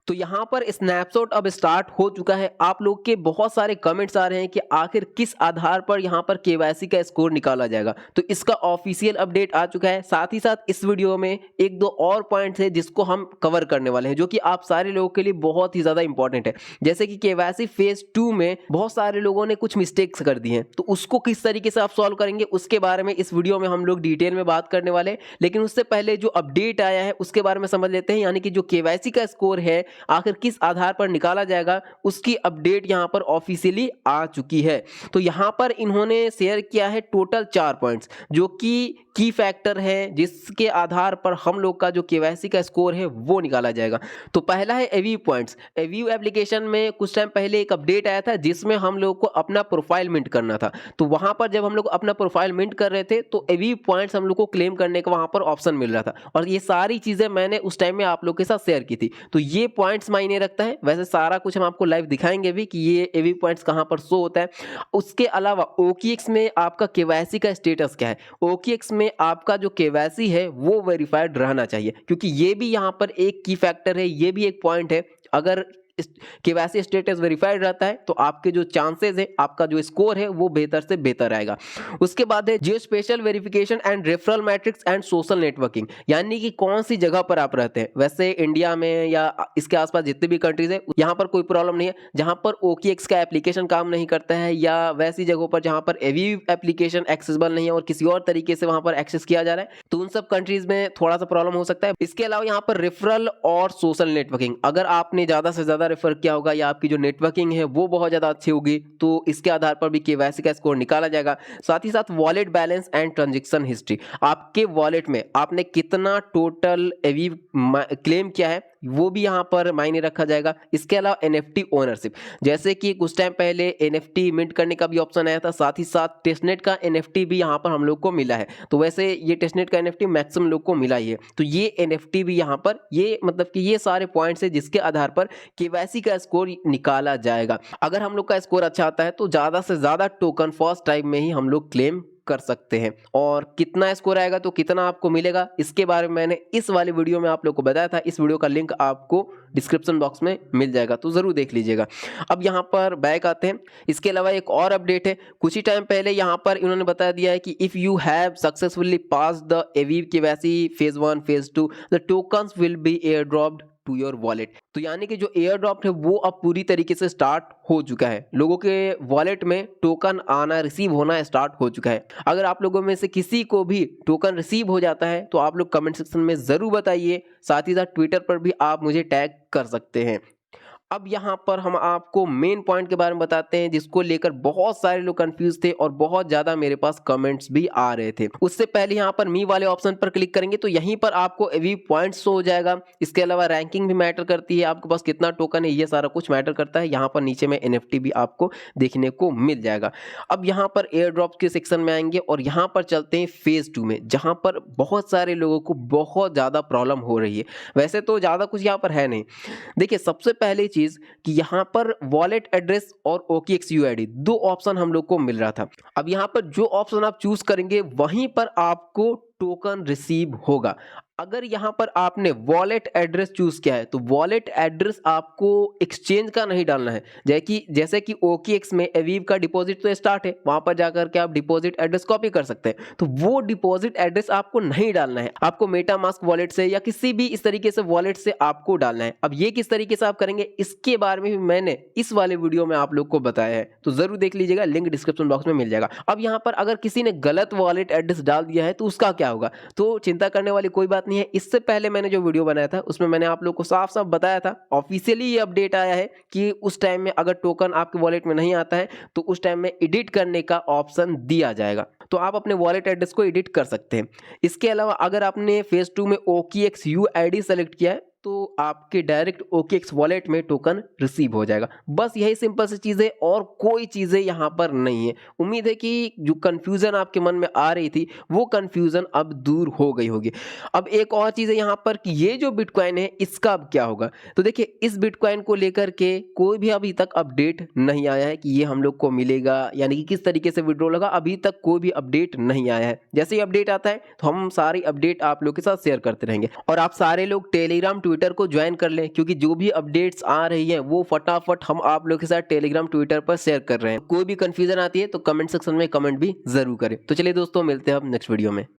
तो यहाँ पर स्नैपशॉट अब स्टार्ट हो चुका है। आप लोग के बहुत सारे कमेंट्स आ रहे हैं कि आखिर किस आधार पर यहाँ पर केवाईसी का स्कोर निकाला जाएगा। तो इसका ऑफिशियल अपडेट आ चुका है। साथ ही साथ इस वीडियो में एक दो और पॉइंट्स है जिसको हम कवर करने वाले हैं, जो कि आप सारे लोगों के लिए बहुत ही ज़्यादा इंपॉर्टेंट है। जैसे कि केवाईसी फेज 2 में बहुत सारे लोगों ने कुछ मिस्टेक्स कर दी हैं, तो उसको किस तरीके से आप सॉल्व करेंगे उसके बारे में इस वीडियो में हम लोग डिटेल में बात करने वाले हैं। लेकिन उससे पहले जो अपडेट आया है उसके बारे में समझ लेते हैं, यानी कि जो केवाईसी का स्कोर है आखिर किस आधार पर निकाला जाएगा उसकी अपडेट यहां पर ऑफिशियली आ चुकी है। तो यहां पर इन्होंने शेयर किया है टोटल 4 पॉइंट्स, जो कि की फैक्टर है जिसके आधार पर हम लोग का जो केवाईसी का स्कोर है वो निकाला जाएगा। तो पहला है एवीव पॉइंट्स। एवीव एप्लीकेशन में कुछ टाइम पहले एक अपडेट आया था जिसमें हम लोग को अपना प्रोफाइल मिंट करना था। तो वहां पर जब हम लोग अपना प्रोफाइल मिंट कर रहे थे तो एवीव पॉइंट्स हम लोग को क्लेम करने का वहां पर ऑप्शन मिल रहा था, और ये सारी चीजें मैंने उस टाइम में आप लोग के साथ शेयर की थी। तो ये पॉइंट्स मायने रखता है। वैसे सारा कुछ हम आपको लाइव दिखाएंगे भी कि ये एवीव पॉइंट्स कहां पर शो होता है। उसके अलावा ओकेएक्स में आपका केवाईसी का स्टेटस क्या है। ओकेएक्स में आपका जो केवाईसी है वो वेरीफाइड रहना चाहिए, क्योंकि ये भी यहाँ पर एक की फैक्टर है, ये भी एक पॉइंट है। अगर केवाईसी स्टेटस वेरीफाइड रहता है तो आपके जो चांसेस है, आपका जो स्कोर है वो बेहतर से बेहतर आएगा। उसके बाद है geospatial verification and referral matrix and social networking, यानी कि कौन सी जगह पर आप रहते हैं। वैसे इंडिया में या इसके आसपास जितने भी कंट्रीज है यहाँ पर कोई प्रॉब्लम नहीं है। जहां पर ओकेएक्स का एप्लीकेशन काम नहीं करता है या वैसी जगहों पर जहां पर एवीव एप्लीकेशन एक्सेसिबल नहीं है और किसी और तरीके से वहां पर एक्सेस किया जा रहा है, तो उन सब कंट्रीज में थोड़ा सा प्रॉब्लम हो सकता है। इसके अलावा यहाँ पर रेफरल और सोशल नेटवर्किंग, अगर आपने ज्यादा से ज्यादा रेफर किया होगा या आपकी जो नेटवर्किंग है वो बहुत ज्यादा अच्छी होगी तो इसके आधार पर भी केवाईसी का स्कोर निकाला जाएगा। साथ ही साथ wallet balance and transaction history, आपके वॉलेट में आपने कितना टोटल एवीव क्लेम किया है वो भी यहाँ पर मायने रखा जाएगा। इसके अलावा एनएफटी ओनरशिप, जैसे कि कुछ टाइम पहले एनएफटी मिंट करने का भी ऑप्शन आया था, साथ ही साथ टेस्टनेट का एनएफटी भी यहाँ पर हम लोग को मिला है। तो वैसे ये टेस्टनेट का एनएफटी मैक्सिमम लोग को मिला ही है, तो ये एनएफटी भी यहाँ पर, ये मतलब कि ये सारे पॉइंट्स है जिसके आधार पर केवाईसी का स्कोर निकाला जाएगा। अगर हम लोग का स्कोर अच्छा आता है तो ज्यादा से ज्यादा टोकन फर्स्ट टाइम में ही हम लोग क्लेम कर सकते हैं। और कितना स्कोर आएगा तो कितना आपको मिलेगा इसके बारे में मैंने इस वाले वीडियो में आप लोग को बताया था। इस वीडियो का लिंक आपको डिस्क्रिप्शन बॉक्स में मिल जाएगा, तो जरूर देख लीजिएगा। अब यहाँ पर बैक आते हैं। इसके अलावा एक और अपडेट है, कुछ ही टाइम पहले यहाँ पर इन्होंने बता दिया है कि if you have successfully pass the एवीव KYC phase 1 phase 2 the tokens will be air dropped to your wallet. तो यानी कि जो एयर ड्रॉप है वो अब पूरी तरीके से स्टार्ट हो चुका है। लोगों के वॉलेट में टोकन आना, रिसीव होना स्टार्ट हो चुका है। अगर आप लोगों में से किसी को भी टोकन रिसीव हो जाता है तो आप लोग कमेंट सेक्शन में जरूर बताइए। साथ ही साथ ट्विटर पर भी आप मुझे टैग कर सकते हैं। अब यहाँ पर हम आपको मेन पॉइंट के बारे में बताते हैं जिसको लेकर बहुत सारे लोग कंफ्यूज थे और बहुत ज्यादा मेरे पास कमेंट्स भी आ रहे थे। उससे पहले यहाँ पर मी वाले ऑप्शन पर क्लिक करेंगे तो यहीं पर आपको एवीव पॉइंट्स शो हो जाएगा। इसके अलावा रैंकिंग भी मैटर करती है, आपके पास कितना टोकन है ये सारा कुछ मैटर करता है। यहाँ पर नीचे में एनएफटी भी आपको देखने को मिल जाएगा। अब यहाँ पर एयर ड्रॉप के सेक्शन में आएंगे और यहाँ पर चलते हैं फेज 2 में, जहां पर बहुत सारे लोगों को बहुत ज्यादा प्रॉब्लम हो रही है। वैसे तो ज्यादा कुछ यहाँ पर है नहीं। देखिए, सबसे पहले चीज कि यहां पर वॉलेट एड्रेस और ओकेएक्स यूआईडी दो ऑप्शन हम लोग को मिल रहा था। अब यहां पर जो ऑप्शन आप चूज करेंगे वहीं पर आपको टोकन रिसीव होगा। अगर यहां पर आपने वॉलेट एड्रेस चूज किया है तो वॉलेट एड्रेस आपको एक्सचेंज का नहीं डालना है। जैसे कि ओकेएक्स में एवीव का डिपॉजिट तो स्टार्ट है, वहां पर जाकर के आप डिपॉजिट एड्रेस कॉपी कर सकते हैं, तो वो डिपॉजिट एड्रेस आपको नहीं डालना है। आपको मेटामास्क वॉलेट से या किसी भी इस तरीके से वॉलेट से आपको डालना है। अब ये किस तरीके से आप करेंगे इसके बारे में भी मैंने इस वाले वीडियो में आप लोग को बताया है, तो जरूर देख लीजिएगा, लिंक डिस्क्रिप्शन बॉक्स में मिल जाएगा। अब यहाँ पर अगर किसी ने गलत वॉलेट एड्रेस डाल दिया है तो उसका क्या होगा, तो चिंता करने वाली कोई बात नहीं है। इससे पहले मैंने जो वीडियो बनाया था उसमें मैंने आप लोग को साफ साफ बताया था, ऑफिशियली ये अपडेट आया है कि उस टाइम में अगर टोकन आपके वॉलेट में नहीं आता है तो उस टाइम में एडिट करने का ऑप्शन दिया जाएगा, तो आप अपने वॉलेट एड्रेस को एडिट कर सकते हैं। इसके अलावा अगर आपने फेज 2 में ओकेएक्स यूआईडी सेलेक्ट किया है तो आपके डायरेक्ट ओकेएक्स वॉलेट में टोकन रिसीव हो जाएगा। बस यही सिंपल सी चीज़ है और कोई चीज़ें यहाँ पर नहीं है। उम्मीद है कि जो कंफ्यूजन आपके मन में आ रही थी वो कंफ्यूजन अब दूर हो गई होगी। अब एक और चीज़ है यहाँ पर कि ये जो बिटकॉइन है इसका अब क्या होगा। तो देखिए, इस बिटकॉइन को लेकर के कोई भी अभी तक अपडेट नहीं आया है कि ये हम लोग को मिलेगा, यानी कि किस तरीके से विड्रॉल होगा, अभी तक कोई भी अपडेट नहीं आया है। जैसे ही अपडेट आता है तो हम सारी अपडेट आप लोग के साथ शेयर करते रहेंगे। और आप सारे लोग टेलीग्राम ट्विटर को ज्वाइन कर लें, क्योंकि जो भी अपडेट्स आ रही हैं वो फटाफट हम आप लोग के साथ टेलीग्राम ट्विटर पर शेयर कर रहे हैं। कोई भी कंफ्यूजन आती है तो कमेंट सेक्शन में कमेंट भी जरूर करें। तो चलिए दोस्तों, मिलते हैं अब नेक्स्ट वीडियो में।